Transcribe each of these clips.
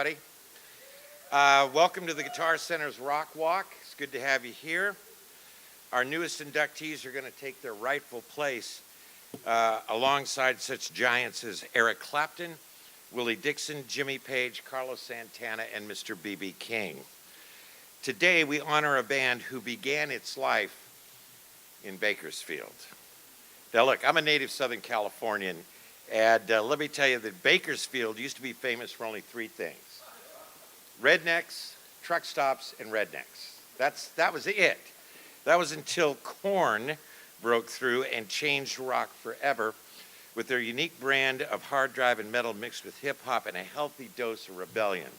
everybody. Welcome to the Guitar Center's Rock Walk. It's good to have you here. Our newest inductees are going to take their rightful place alongside such giants as Eric Clapton, Willie Dixon, Jimmy Page, Carlos Santana, and Mr. B.B. King. Today we honor a band who began its life in Bakersfield. Now look, I'm a native Southern Californian, and let me tell you that Bakersfield used to be famous for only three things: rednecks, truck stops, and rednecks. That was it. That was until Korn broke through and changed rock forever with their unique brand of hard drive and metal mixed with hip hop and a healthy dose of rebellion.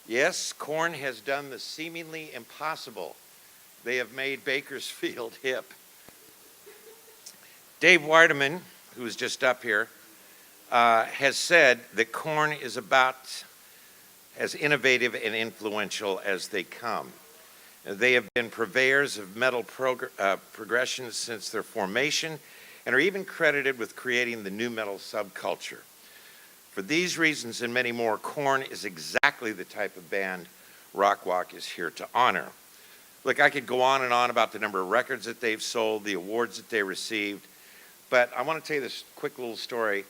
Yes, Korn has done the seemingly impossible. They have made Bakersfield hip. Dave Weideman, who is just up here, has said that Korn is about as innovative and influential as they come. They have been purveyors of metal progression since their formation and are even credited with creating the nu metal subculture. For these reasons and many more, Korn is exactly the type of band Rock Walk is here to honor. Look, I could go on and on about the number of records that they've sold, the awards that they received, but I want to tell you this quick little story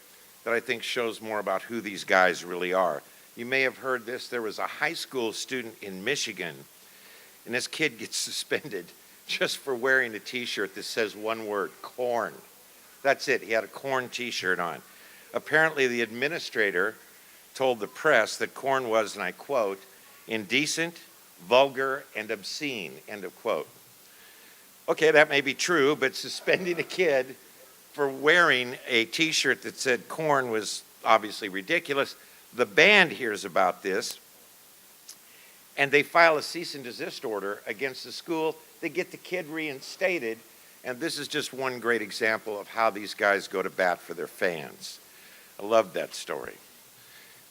that I think shows more about who these guys really are. You may have heard this. There was a high school student in Michigan, and this kid gets suspended just for wearing a t-shirt that says one word: Korn. That's it. He had a Korn t-shirt on. Apparently the administrator told the press that Korn was, and I quote, indecent, vulgar, and obscene, end of quote. Okay, that may be true, but suspending a kid for wearing a t-shirt that said Korn was obviously ridiculous. The band hears about this, and they file a cease and desist order against the school. They get the kid reinstated, and this is just one great example of how these guys go to bat for their fans. I love that story.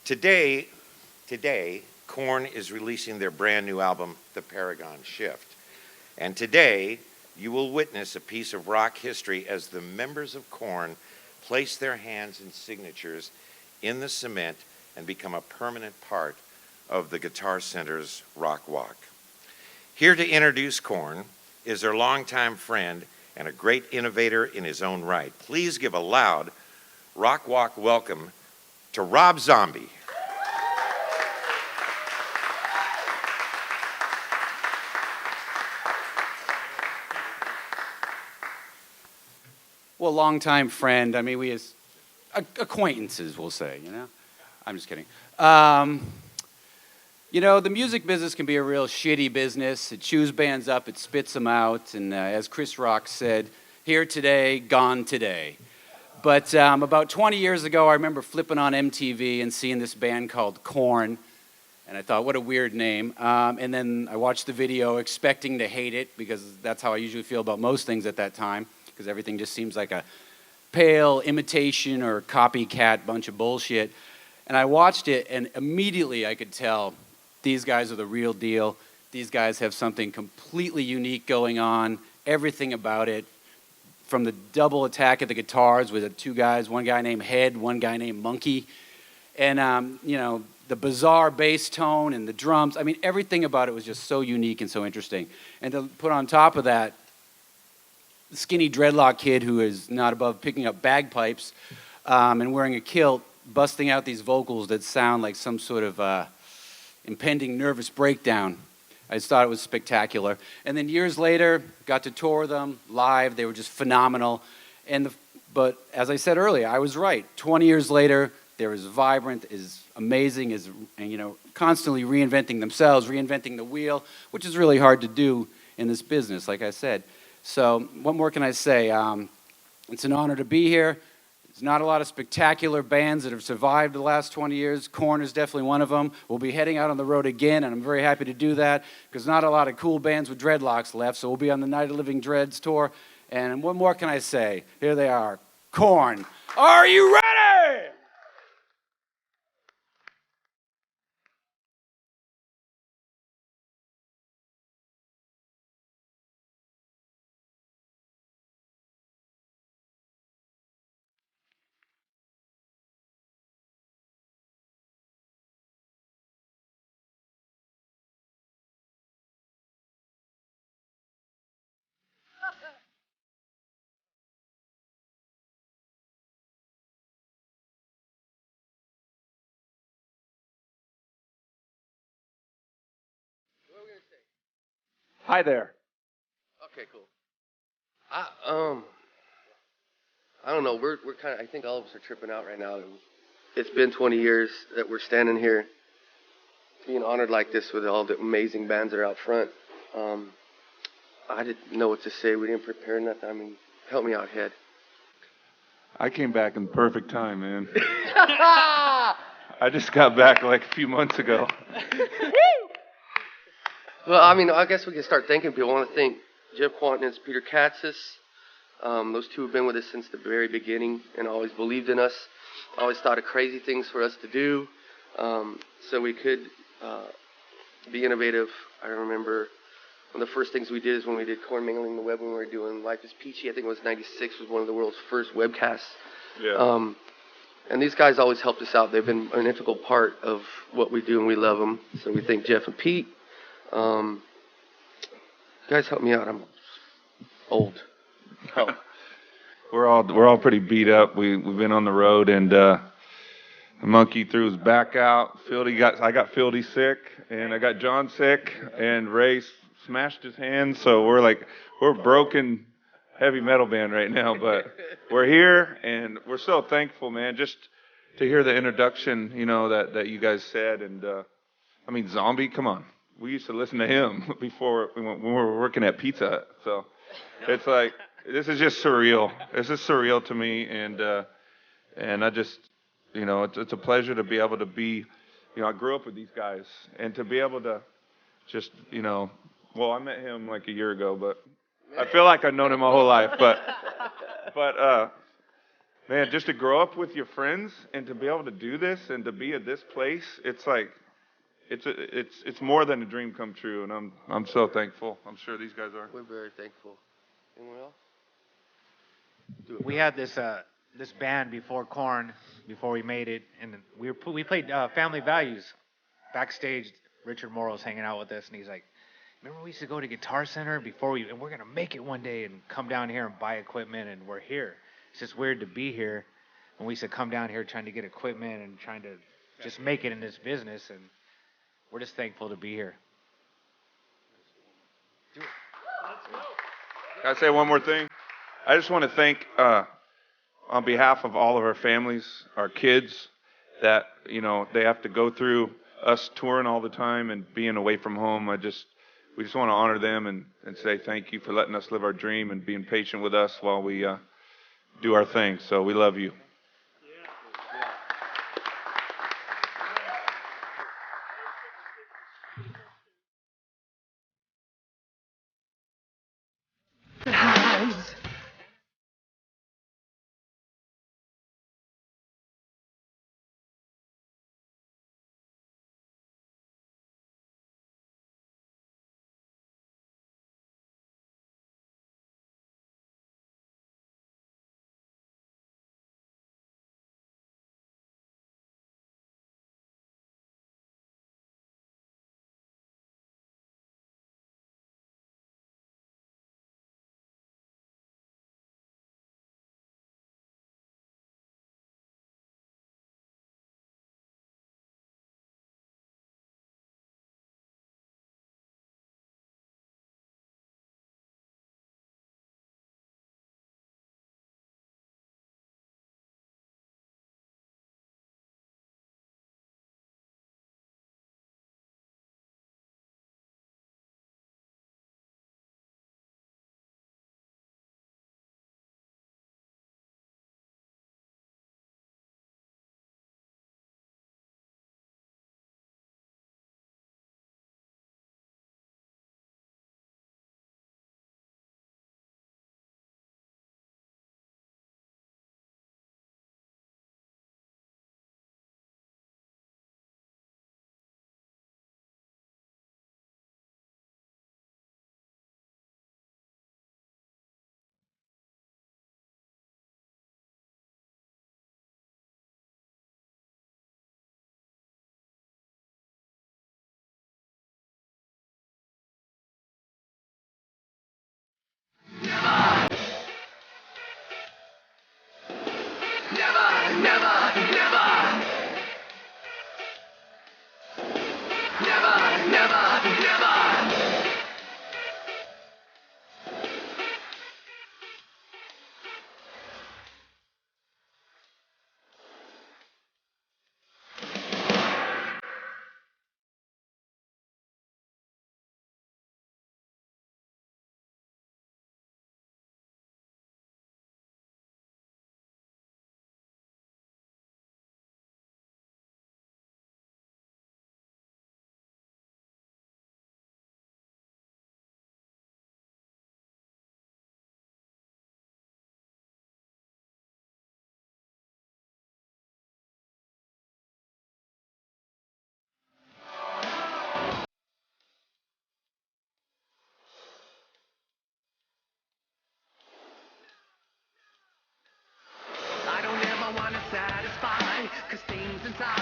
Today, Korn is releasing their brand new album, The Paragon Shift. And today, you will witness a piece of rock history as the members of Korn place their hands and signatures in the cement and become a permanent part of the Guitar Center's Rock Walk. Here to introduce Korn is their longtime friend and a great innovator in his own right. Please give a loud Rock Walk welcome to Rob Zombie. Well, longtime friend. I mean, we as acquaintances, we'll say, you know? I'm just kidding. You know, the music business can be a real shitty business. It chews bands up, it spits them out, and as Chris Rock said, here today, gone today. But about 20 years ago, I remember flipping on MTV and seeing this band called Korn, and I thought, what a weird name. And then I watched the video expecting to hate it, because that's how I usually feel about most things at that time, because everything just seems like a pale imitation or copycat bunch of bullshit. And I watched it, and immediately I could tell these guys are the real deal. These guys have something completely unique going on, everything about it, from the double attack of the guitars with the two guys, one guy named Head, one guy named Monkey, and you know, the bizarre bass tone and the drums. I mean, everything about it was just so unique and so interesting. And to put on top of that, the skinny dreadlock kid who is not above picking up bagpipes and wearing a kilt, busting out these vocals that sound like some sort of impending nervous breakdown. I just thought it was spectacular. And then years later, got to tour them live. They were just phenomenal. But as I said earlier, I was right. 20 years later, they're as vibrant, as amazing, and you know, constantly reinventing themselves, reinventing the wheel, which is really hard to do in this business, like I said. So what more can I say? It's an honor to be here. There's not a lot of spectacular bands that have survived the last 20 years. Korn is definitely one of them. We'll be heading out on the road again, and I'm very happy to do that, because not a lot of cool bands with dreadlocks left, so we'll be on the Night of Living Dreads tour. And what more can I say? Here they are, Korn. Are you ready? Hi there. Okay, cool. I I don't know. We're kind of. I think all of us are tripping out right now. It's been 20 years that we're standing here, being honored like this with all the amazing bands that are out front. I didn't know what to say. We didn't prepare nothing. I mean, help me out, head. I came back in the perfect time, man. I just got back like a few months ago. Well, I mean, I guess we can start thanking people. I want to thank Jeff Quanten and Peter Katzis. Those two have been with us since the very beginning and always believed in us. Always thought of crazy things for us to do, so we could be innovative. I remember one of the first things we did is when we did Korn Mingling the Web when we were doing Life is Peachy. I think it was '96 was one of the world's first webcasts. Yeah. And these guys always helped us out. They've been an integral part of what we do, and we love them. So we thank Jeff and Pete. You guys help me out. I'm old. Help. We're all pretty beat up. We've been on the road, and the monkey threw his back out. I got Fieldy sick, and I got John sick, and Ray smashed his hand. So we're a broken heavy metal band right now, but we're here, and we're so thankful, man. Just to hear the introduction, that you guys said, and I mean, Zombie, come on. We used to listen to him before when we were working at Pizza Hut. So it's like, this is just surreal. This is surreal to me, and I just, it's a pleasure to be able to be, I grew up with these guys, and to be able to just, well, I met him like a year ago, but I feel like I've known him my whole life. But man, just to grow up with your friends and to be able to do this and to be at this place, it's like, it's more than a dream come true, and I'm so thankful. I'm sure these guys are. We're very thankful. Anyone else? We had this band before Korn, before we made it, and we played Family Values backstage. Richard Morrow's hanging out with us, and he's like, "Remember we used to go to Guitar Center and we're gonna make it one day and come down here and buy equipment, and we're here. It's just weird to be here, and we used to come down here trying to get equipment and trying to just make it in this business, and we're just thankful to be here." Can I say one more thing? I just want to thank, on behalf of all of our families, our kids, that, they have to go through us touring all the time and being away from home. We just want to honor them and say thank you for letting us live our dream and being patient with us while we do our thing. So we love you. satisfy, 'cause things inside